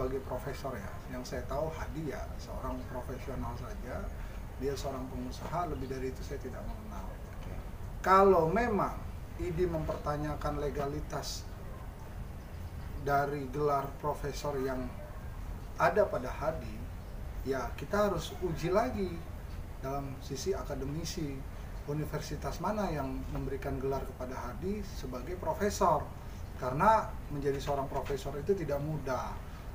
sebagai profesor ya, yang saya tahu Hadi ya seorang profesional saja, dia seorang pengusaha, lebih dari itu saya tidak mengenal. Kalau memang IDI mempertanyakan legalitas dari gelar profesor yang ada pada Hadi, ya kita harus uji lagi dalam sisi akademisi, universitas mana yang memberikan gelar kepada Hadi sebagai profesor. Karena menjadi seorang profesor itu tidak mudah,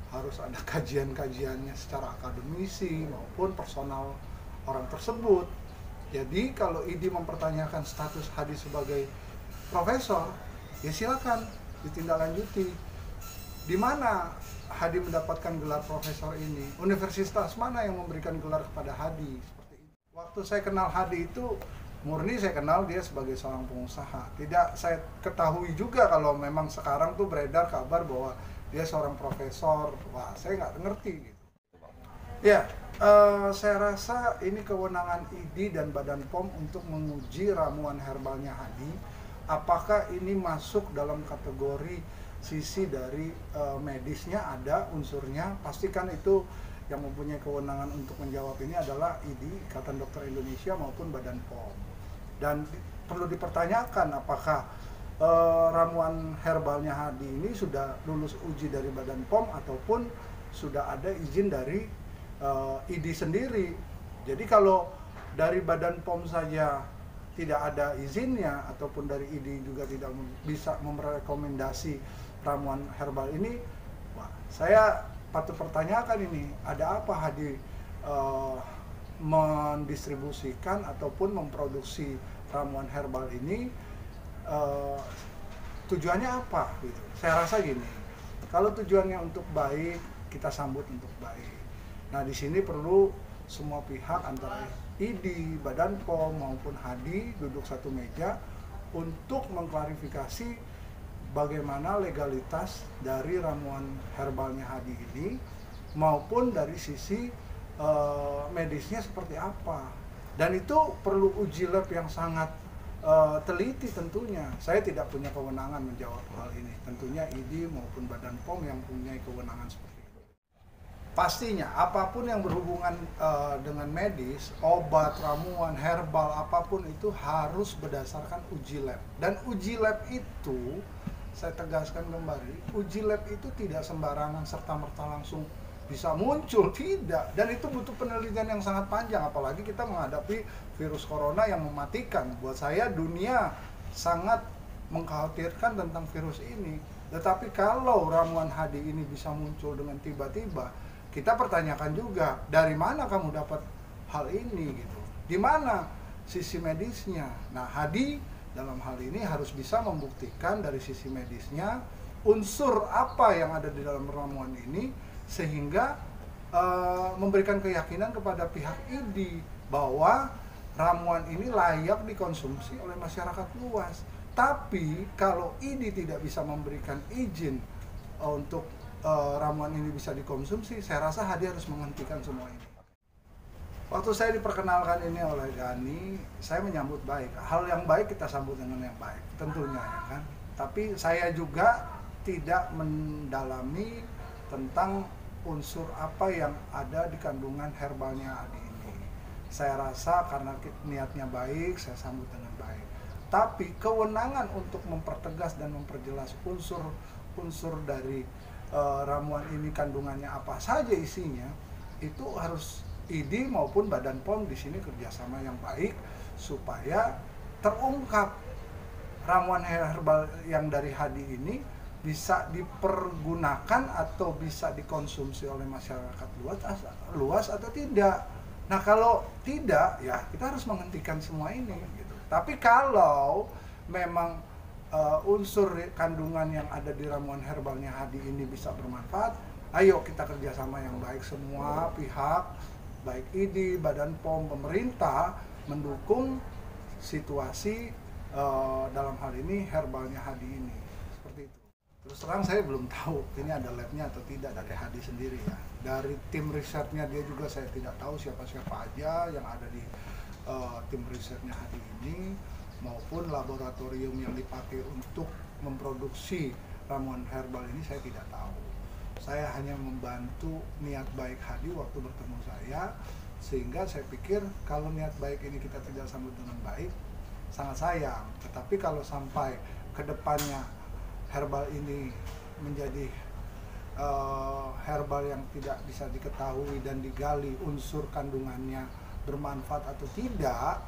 harus ada kajian-kajiannya secara akademisi maupun personal orang tersebut. Jadi kalau IDI mempertanyakan status Hadi sebagai profesor, ya silakan ditindaklanjuti. Di mana Hadi mendapatkan gelar profesor ini? Universitas mana yang memberikan gelar kepada Hadi? Seperti itu. Waktu saya kenal Hadi itu murni saya kenal dia sebagai seorang pengusaha. Tidak saya ketahui juga kalau memang sekarang tuh beredar kabar bahwa dia seorang profesor. Wah, saya nggak ngerti gitu. Ya, saya rasa ini kewenangan IDI dan Badan POM untuk menguji ramuan herbalnya Hadi. Apakah ini masuk dalam kategori sisi dari medisnya, ada unsurnya? Pastikan itu yang mempunyai kewenangan untuk menjawab ini adalah IDI, Ikatan Dokter Indonesia maupun Badan POM. Dan perlu dipertanyakan apakah ramuan herbalnya Hadi ini sudah lulus uji dari Badan POM ataupun sudah ada izin dari IDI sendiri. Jadi kalau dari Badan POM saja tidak ada izinnya ataupun dari IDI juga tidak bisa merekomendasi ramuan herbal ini, wah, saya patut pertanyakan ini, ada apa Hadi mendistribusikan ataupun memproduksi ramuan herbal ini, tujuannya apa gitu. Saya rasa gini, kalau tujuannya untuk baik, kita sambut untuk baik. Nah, di sini perlu semua pihak antara IDI, Badan POM maupun Hadi duduk satu meja untuk mengklarifikasi bagaimana legalitas dari ramuan herbalnya Hadi ini maupun dari sisi medisnya seperti apa. Dan itu perlu uji lab yang sangat teliti tentunya. Saya tidak punya kewenangan menjawab hal ini. Tentunya IDI maupun Badan POM yang punya kewenangan seperti itu. Pastinya apapun yang berhubungan dengan medis, obat, ramuan, herbal, apapun itu harus berdasarkan uji lab. Dan uji lab itu, saya tegaskan kembali, uji lab itu tidak sembarangan serta-merta langsung bisa muncul, tidak. Dan itu butuh penelitian yang sangat panjang, apalagi kita menghadapi virus corona yang mematikan. Buat saya dunia sangat mengkhawatirkan tentang virus ini. Tetapi kalau ramuan Hadi ini bisa muncul dengan tiba-tiba, kita pertanyakan juga, dari mana kamu dapat hal ini gitu? Di mana sisi medisnya? Nah, Hadi dalam hal ini harus bisa membuktikan dari sisi medisnya unsur apa yang ada di dalam ramuan ini, sehingga memberikan keyakinan kepada pihak IDI bahwa ramuan ini layak dikonsumsi oleh masyarakat luas. Tapi kalau IDI tidak bisa memberikan izin untuk ramuan ini bisa dikonsumsi, saya rasa Hadi harus menghentikan semua ini. Waktu saya diperkenalkan ini oleh Gani, saya menyambut baik. Hal yang baik kita sambut dengan yang baik, tentunya ya kan. Tapi saya juga tidak mendalami tentang unsur apa yang ada di kandungan herbalnya Hadi ini. Saya rasa karena niatnya baik, saya sambut dengan baik. Tapi kewenangan untuk mempertegas dan memperjelas unsur dari ramuan ini kandungannya apa saja isinya, itu harus IDI maupun Badan POM di sini kerjasama yang baik supaya terungkap ramuan herbal yang dari Hadi ini bisa dipergunakan atau bisa dikonsumsi oleh masyarakat luas atau tidak. Nah, kalau tidak, ya kita harus menghentikan semua ini gitu. Tapi kalau memang unsur kandungan yang ada di ramuan herbalnya Hadi ini bisa bermanfaat, ayo kita kerjasama yang baik, semua pihak, baik IDI, Badan POM, pemerintah mendukung situasi dalam hal ini herbalnya Hadi ini. Seperti itu. Terus terang saya belum tahu ini ada labnya atau tidak dari Hadi sendiri ya. Dari tim risetnya dia juga saya tidak tahu siapa-siapa aja yang ada di tim risetnya Hadi ini, maupun laboratorium yang dipakai untuk memproduksi ramuan herbal ini saya tidak tahu. Saya hanya membantu niat baik Hadi waktu bertemu saya, sehingga saya pikir kalau niat baik ini kita tidak sambut dengan baik, sangat sayang. Tetapi kalau sampai ke depannya herbal ini menjadi herbal yang tidak bisa diketahui dan digali unsur kandungannya bermanfaat atau tidak,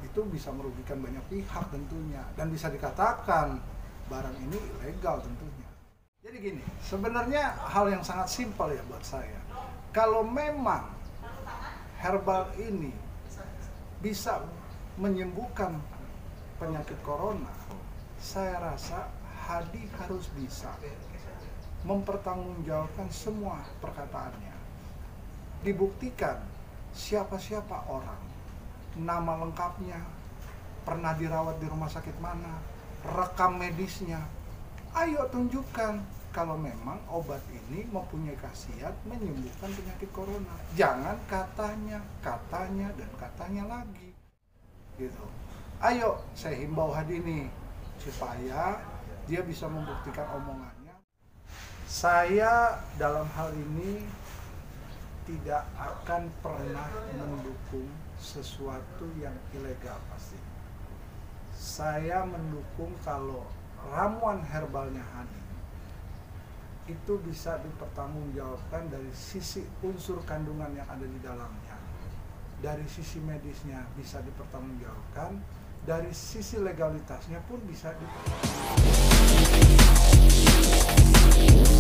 itu bisa merugikan banyak pihak tentunya, dan bisa dikatakan barang ini ilegal tentunya. Jadi gini, sebenarnya hal yang sangat simpel ya buat saya. Kalau memang herbal ini bisa menyembuhkan penyakit corona, saya rasa Hadi harus bisa mempertanggungjawabkan semua perkataannya. Dibuktikan siapa-siapa orang, nama lengkapnya, pernah dirawat di rumah sakit mana, rekam medisnya. Ayo tunjukkan kalau memang obat ini mempunyai khasiat menyembuhkan penyakit corona. Jangan katanya, dan katanya lagi. Gitu. Ayo, saya himbau Hadi ini supaya dia bisa membuktikan omongannya. Saya dalam hal ini tidak akan pernah mendukung sesuatu yang ilegal pasti. Saya mendukung kalau ramuan herbalnya Hadi itu bisa dipertanggungjawabkan dari sisi unsur kandungan yang ada di dalamnya, dari sisi medisnya bisa dipertanggungjawabkan, dari sisi legalitasnya pun bisa dipertanggungjawabkan.